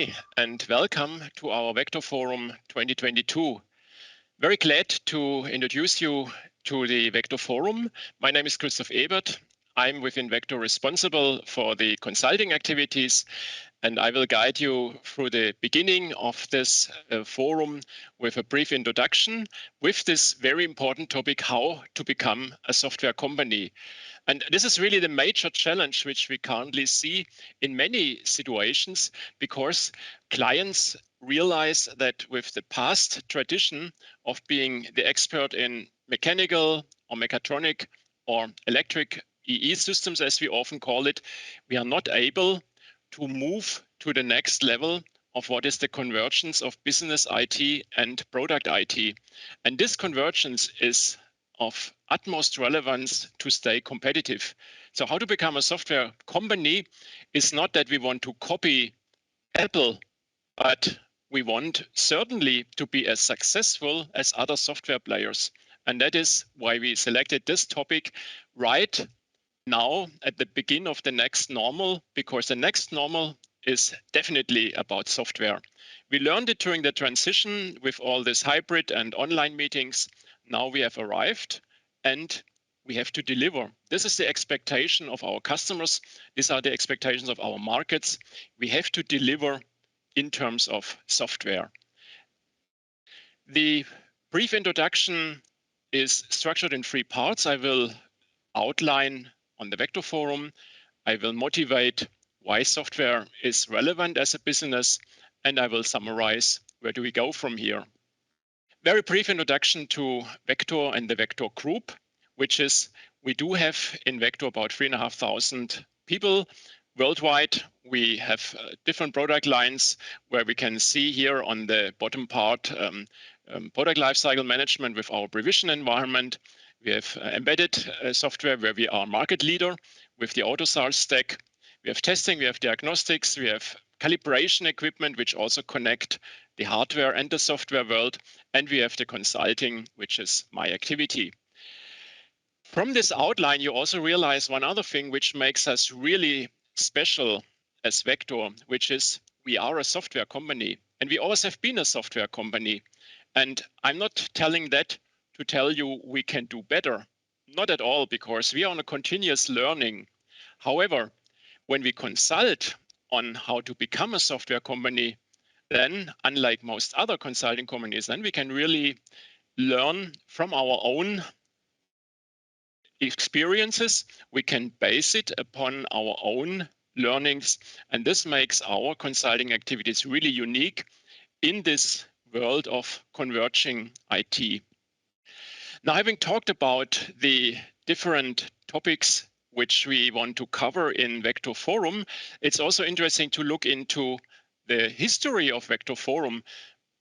Hi, and welcome to our Vector Forum 2022. Very glad to introduce you to the Vector Forum. My name is Christof Ebert. I'm within Vector responsible for the consulting activities, and I will guide you through the beginning of this forum with a brief introduction with this very important topic, how to become a software company. And this is really the major challenge which we currently see in many situations, because clients realize that with the past tradition of being the expert in mechanical or mechatronic or electric EE systems, as we often call it, we are not able to move to the next level of what is the convergence of business IT and product IT. And this convergence is of utmost relevance to stay competitive. So how to become a software company is not that we want to copy Apple, but we want certainly to be as successful as other software players. And that is why we selected this topic right now at the beginning of the next normal, because the next normal is definitely about software. We learned it during the transition with all this hybrid and online meetings. Now we have arrived and we have to deliver. This is the expectation of our customers. These are the expectations of our markets. We have to deliver in terms of software. The brief introduction is structured in 3 parts. I will outline on the Vector Forum. I will motivate why software is relevant as a business, and I will summarize where do we go from here. Very brief introduction to Vector and the Vector Group, which is we do have in Vector about 3,500 people worldwide. We have different product lines where we can see here on the bottom part product lifecycle management with our Prevision environment. We have embedded software where we are market leader with the AutoSAR stack. We have testing, we have diagnostics, we have calibration equipment, which also connect the hardware and the software world. And we have the consulting, which is my activity. From this outline, you also realize one other thing which makes us really special as Vector, which is we are a software company, and we always have been a software company. And I'm not telling that to tell you we can do better. Not at all, because we are on a continuous learning. However, when we consult on how to become a software company, then unlike most other consulting companies, then we can really learn from our own experiences. We can base it upon our own learnings, and this makes our consulting activities really unique in this world of converging IT. Now, having talked about the different topics which we want to cover in Vector Forum, it's also interesting to look into the history of Vector Forum.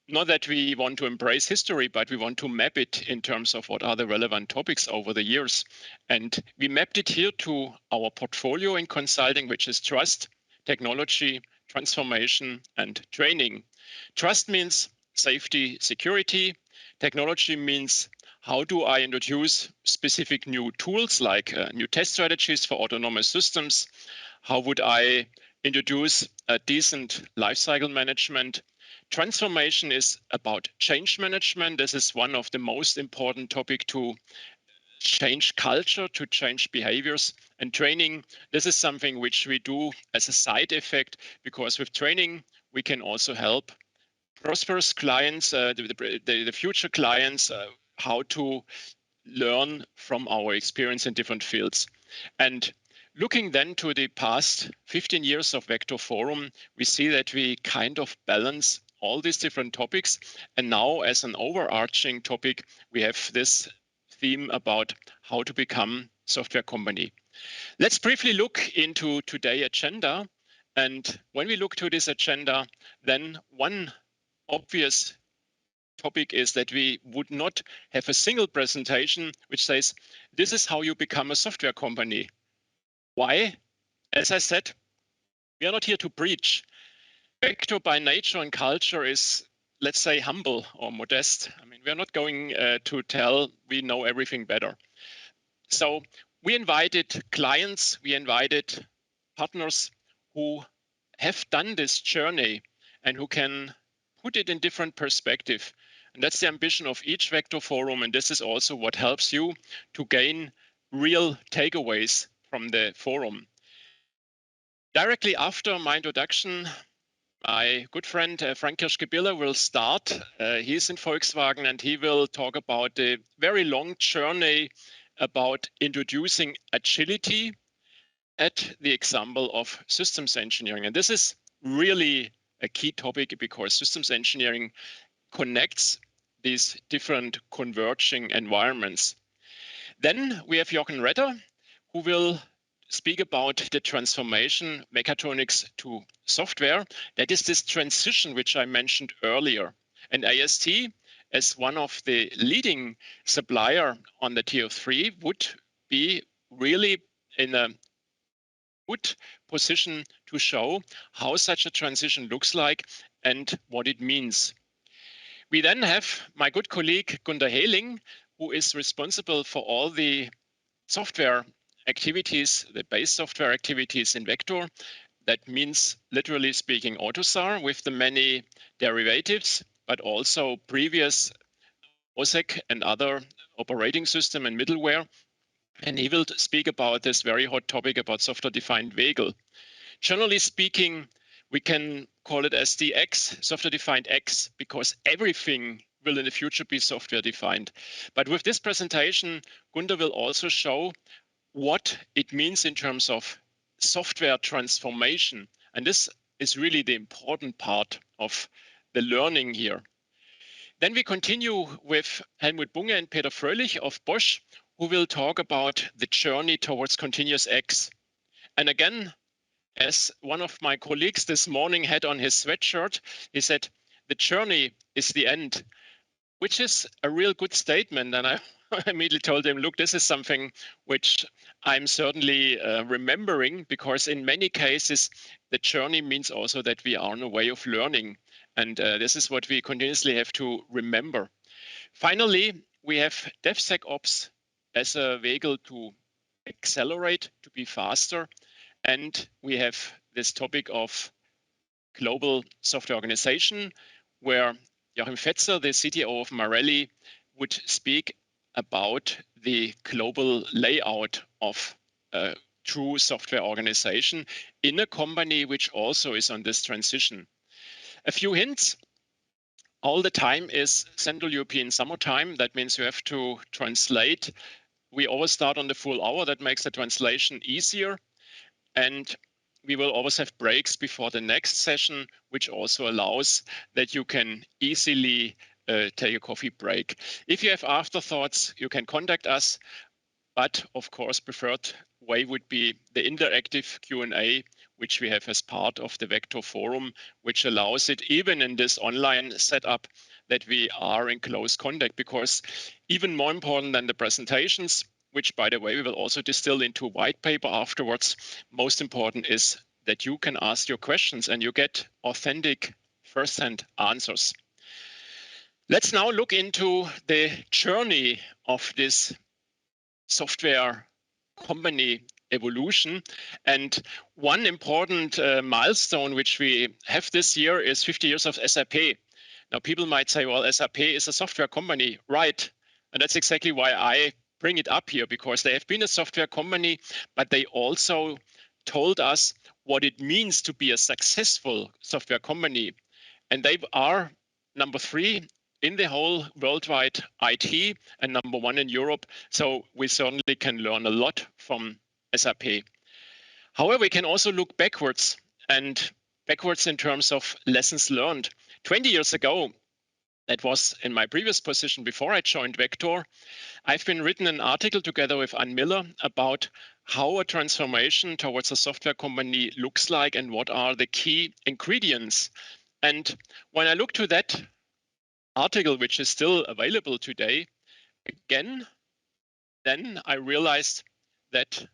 Not that we want to embrace history, but we want to map it in terms of what are the relevant topics over the years. And we mapped it here to our portfolio in consulting, which is trust, technology, transformation, and training. Trust means safety, security. Technology means how do I introduce specific new tools like new test strategies for autonomous systems? How would I introduce a decent lifecycle management? Transformation is about change management. This is one of the most important topics to change culture, to change behaviors. And training, this is something which we do as a side effect, because with training, we can also help prosperous clients, the future clients, how to learn from our experience in different fields. And looking then to the past 15 years of Vector Forum, we see that we kind of balance all these different topics. And now as an overarching topic, we have this theme about how to become software company. Let's briefly look into today's agenda. And when we look to this agenda, then one obvious topic is that we would not have a single presentation which says, this is how you become a software company. Why? As I said, we are not here to preach. Vector by nature and culture is, let's say, humble or modest. I mean, we are not going to tell we know everything better. So we invited clients, we invited partners who have done this journey. and who can put it in different perspective. And that's the ambition of each Vector Forum. And this is also what helps you to gain real takeaways from the forum. Directly after my introduction, my good friend Frank Kirschgebiller will start. He's in Volkswagen and he will talk about the very long journey about introducing agility at the example of systems engineering. And this is really a key topic because systems engineering connects these different converging environments. Then we have Jochen Retter, who will speak about the transformation mechatronics to software. That is this transition which I mentioned earlier. And AST, as one of the leading supplier on the tier 3, would be really in a good position to show how such a transition looks like and what it means. We then have my good colleague Gunter Hehling, who is responsible for all the software activities, the base software activities in Vector. That means, literally speaking, AutoSAR with the many derivatives, but also previous OSEC and other operating system and middleware. And he will speak about this very hot topic about software-defined vehicle. Generally speaking, we can call it SDX, software-defined X, because everything will in the future be software-defined. But with this presentation, Gunter will also show what it means in terms of software transformation. And this is really the important part of the learning here. Then we continue with Helmut Bunge and Peter Fröhlich of Bosch, who will talk about the journey towards continuous X. And again, as one of my colleagues this morning had on his sweatshirt, he said, the journey is the end, which is a real good statement. And I immediately told him, look, this is something which I'm certainly remembering, because in many cases, the journey means also that we are on a way of learning. And this is what we continuously have to remember. Finally, we have DevSecOps as a vehicle to accelerate, to be faster. And we have this topic of global software organization, where Joachim Fetzer, the CTO of Marelli, would speak about the global layout of a true software organization in a company which also is on this transition. A few hints. All the time is Central European summertime. That means you have to translate. We always start on the full hour. That makes the translation easier. And we will always have breaks before the next session, which also allows that you can easily take a coffee break. If you have afterthoughts, you can contact us. But of course, preferred way would be the interactive Q&A, which we have as part of the Vector Forum, which allows it even in this online setup that we are in close contact, because even more important than the presentations, which by the way, we will also distill into a white paper afterwards, most important is that you can ask your questions and you get authentic first-hand answers. Let's now look into the journey of this software company evolution. And one important milestone which we have this year is 50 years of SAP. Now people might say, well, SAP is a software company, right? And that's exactly why I bring it up here, because they have been a software company, but they also told us what it means to be a successful software company. And they are number 3 in the whole worldwide IT and number 1 in Europe. So we certainly can learn a lot from SAP. However, we can also look backwards, and backwards in terms of lessons learned. 20 years ago, that was in my previous position before I joined Vector, I've been written an article together with Ann Miller about how a transformation towards a software company looks like and what are the key ingredients. And when I look to that article, which is still available today, again, then I realized that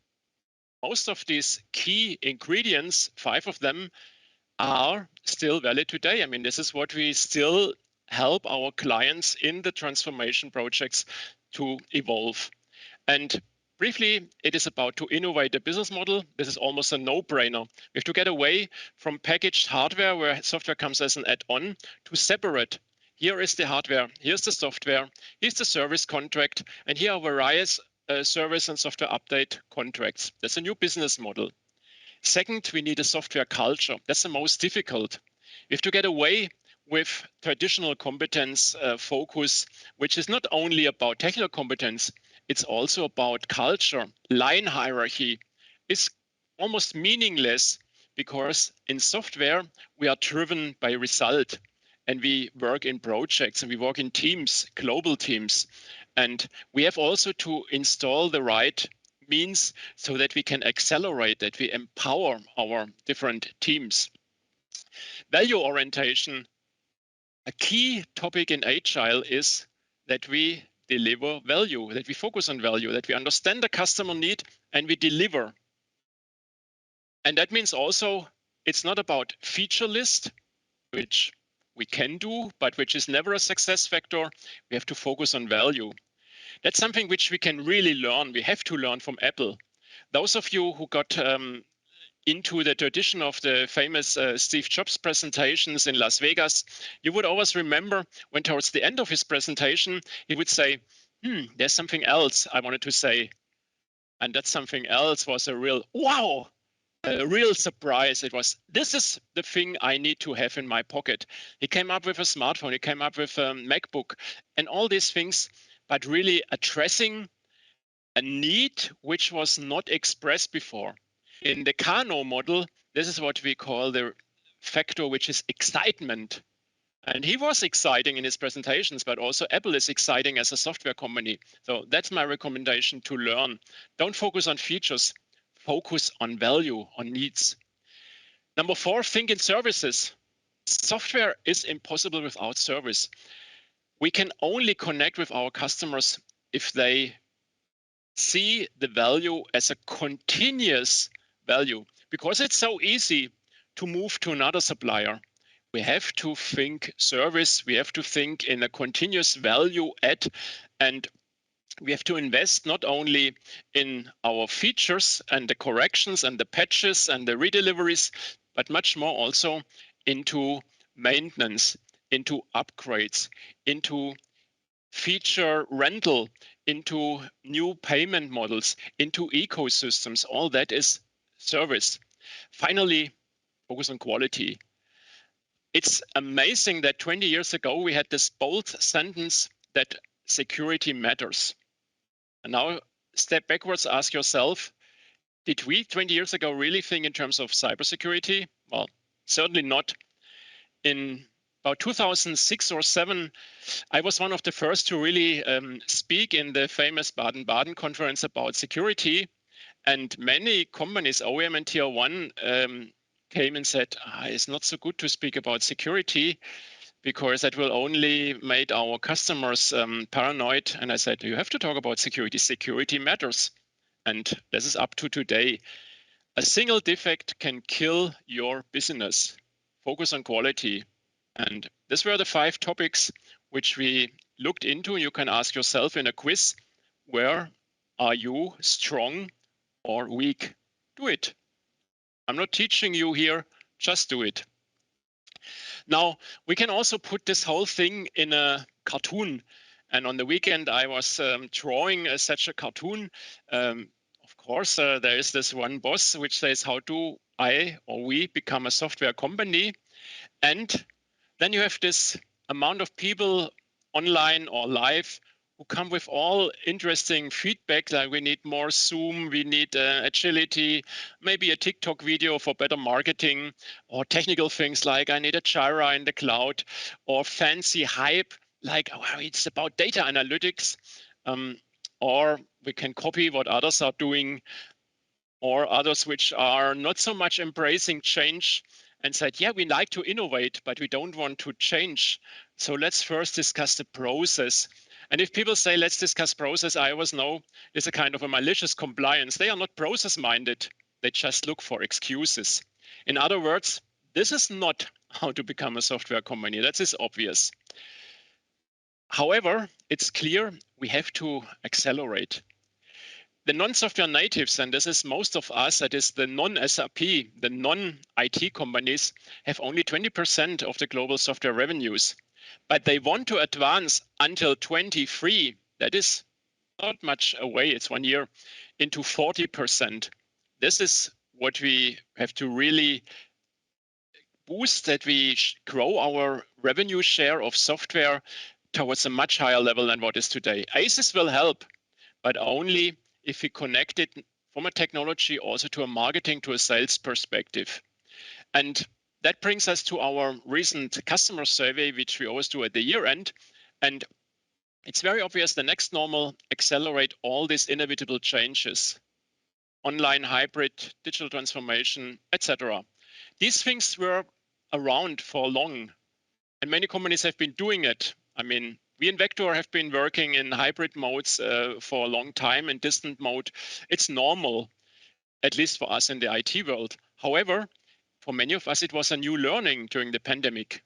most of these key ingredients, 5 of them, are still valid today. I mean, this is what we still help our clients in the transformation projects to evolve. And Briefly, it is about to innovate the business model. This is almost a no-brainer. We have to get away from packaged hardware where software comes as an add-on to separate. Here is the hardware, here's the software, here's the service contract, and here are various service and software update contracts. That's a new business model. Second, we need a software culture. That's the most difficult. We have to get away with traditional competence focus, which is not only about technical competence, it's also about culture. Line hierarchy is almost meaningless because in software, we are driven by result and we work in projects and we work in teams, global teams. And we have also to install the right means so that we can accelerate, that we empower our different teams. Value orientation, a key topic in Agile is that we deliver value, that we focus on value, that we understand the customer need and we deliver. And that means also it's not about feature list, which we can do, but which is never a success factor. We have to focus on value. That's something which we can really learn. We have to learn from Apple. Those of you who got into the tradition of the famous Steve Jobs presentations in Las Vegas, you would always remember when towards the end of his presentation, he would say, there's something else I wanted to say. And that something else was a real wow, a real surprise. It was, this is the thing I need to have in my pocket. He came up with a smartphone, he came up with a MacBook and all these things, but really addressing a need which was not expressed before. In the Kano model, this is what we call the factor, which is excitement. And he was exciting in his presentations, but also Apple is exciting as a software company. So that's my recommendation to learn. Don't focus on features, focus on value, on needs. Number 4, think in services. Software is impossible without service. We can only connect with our customers if they see the value as a continuous value, because it's so easy to move to another supplier. We have to think service, we have to think in a continuous value add, and we have to invest not only in our features and the corrections and the patches and the redeliveries, but much more also into maintenance, into upgrades, into feature rental, into new payment models, into ecosystems. All that is service. Finally, focus on quality. It's amazing that 20 years ago we had this bold sentence that security matters. And now step backwards, ask yourself, did we 20 years ago really think in terms of cybersecurity? Well, certainly not. In about 2006 or 7, I was one of the first to really speak in the famous Baden-Baden conference about security. And many companies, OEM and Tier 1, came and said, it's not so good to speak about security because that will only make our customers paranoid. And I said, you have to talk about security. Security matters. And this is up to today. A single defect can kill your business. Focus on quality. And these were the 5 topics which we looked into. You can ask yourself in a quiz, where are you strong or weak? Do it. I'm not teaching you here, just do it. Now, we can also put this whole thing in a cartoon. And on the weekend, I was drawing such a cartoon. Of course, there is this one boss which says, how do I or we become a software company? And then you have this amount of people online or live who come with all interesting feedback, like we need more Zoom, we need agility, maybe a TikTok video for better marketing, or technical things like I need a Jira in the cloud, or fancy hype like it's about data analytics, or we can copy what others are doing, or others which are not so much embracing change and said, yeah, we like to innovate, but we don't want to change. So let's first discuss the process. And if people say, let's discuss process, I always know it's a kind of a malicious compliance. They are not process minded. They just look for excuses. In other words, this is not how to become a software company. That is obvious. However, it's clear we have to accelerate. The non-software natives, and this is most of us, that is the non-SAP, the non-IT companies, have only 20% of the global software revenues. But they want to advance until 23, that is not much away, it's 1 year, into 40%. This is what we have to really boost, that we grow our revenue share of software towards a much higher level than what is today. ACES will help, but only if we connect it from a technology also to a marketing, to a sales perspective. And that brings us to our recent customer survey, which we always do at the year end. And it's very obvious the next normal accelerate all these inevitable changes: online, hybrid, digital transformation, etc. These things were around for long, and many companies have been doing it. I mean, we in Vector have been working in hybrid modes for a long time, in distant mode. It's normal, at least for us in the IT world. However, for many of us, it was a new learning during the pandemic.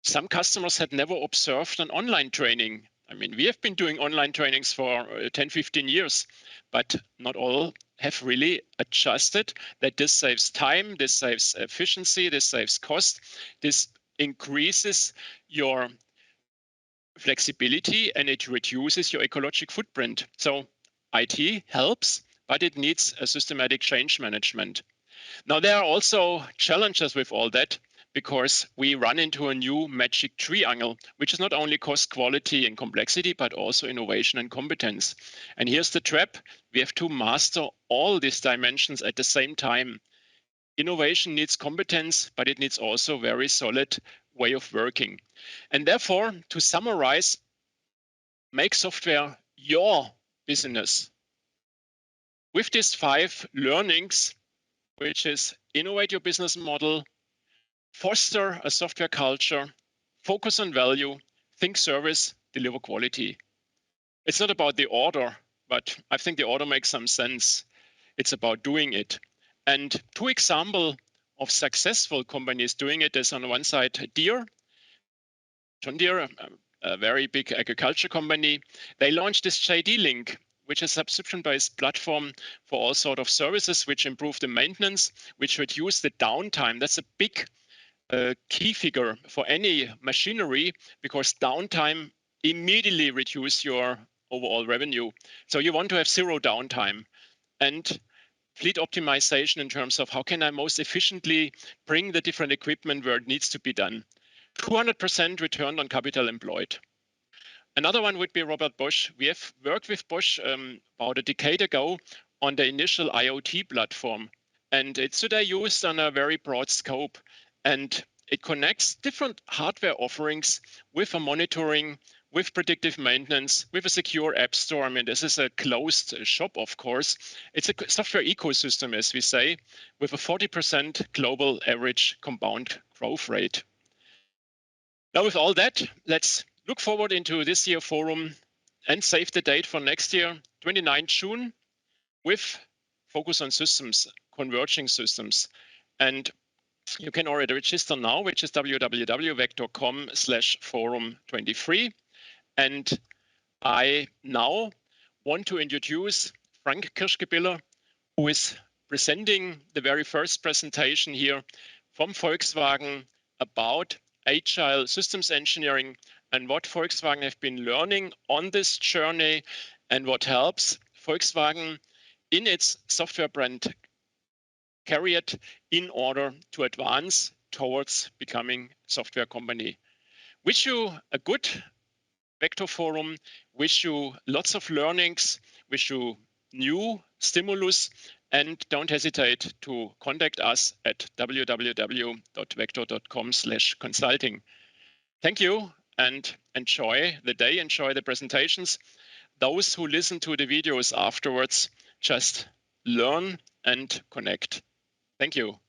Some customers had never observed an online training. I mean, we have been doing online trainings for 10, 15 years, but not all have really adjusted that this saves time, this saves efficiency, this saves cost, this increases your flexibility, and it reduces your ecological footprint. So IT helps, but it needs a systematic change management. Now, there are also challenges with all that, because we run into a new magic triangle, which is not only cost, quality, and complexity, but also innovation and competence. And here's the trap: we have to master all these dimensions at the same time. Innovation needs competence, but it needs also a very solid way of working. And therefore, to summarize, make software your business. With these 5 learnings, which is innovate your business model, foster a software culture, focus on value, think service, deliver quality. It's not about the order, but I think the order makes some sense. It's about doing it. And 2 examples of successful companies doing it is, on one side, John Deere, a very big agriculture company. They launched this JD Link, which is a subscription-based platform for all sorts of services, which improve the maintenance, which reduce the downtime. That's a big key figure for any machinery, because downtime immediately reduces your overall revenue. So you want to have 0 downtime. And fleet optimization in terms of how can I most efficiently bring the different equipment where it needs to be done. 200% return on capital employed. Another one would be Robert Bosch. We have worked with Bosch about a decade ago on the initial IoT platform. And it's today used on a very broad scope. And it connects different hardware offerings with a monitoring, with predictive maintenance, with a secure app store. I mean, this is a closed shop, of course. It's a software ecosystem, as we say, with a 40% global average compound growth rate. Now, with all that, let's look forward into this year forum and save the date for next year, 29 June, with focus on systems, converging systems. And you can already register now, which is www.vector.com/forum23. And I now want to introduce Frank Kirschgebiller, who is presenting the very first presentation here from Volkswagen about agile systems engineering and what Volkswagen have been learning on this journey and what helps Volkswagen in its software brand CARIAD in order to advance towards becoming a software company. Wish you a good Vector Forum, wish you lots of learnings, wish you new stimulus, and don't hesitate to contact us at www.vector.com/consulting. Thank you and enjoy the day, enjoy the presentations. Those who listen to the videos afterwards, just learn and connect. Thank you.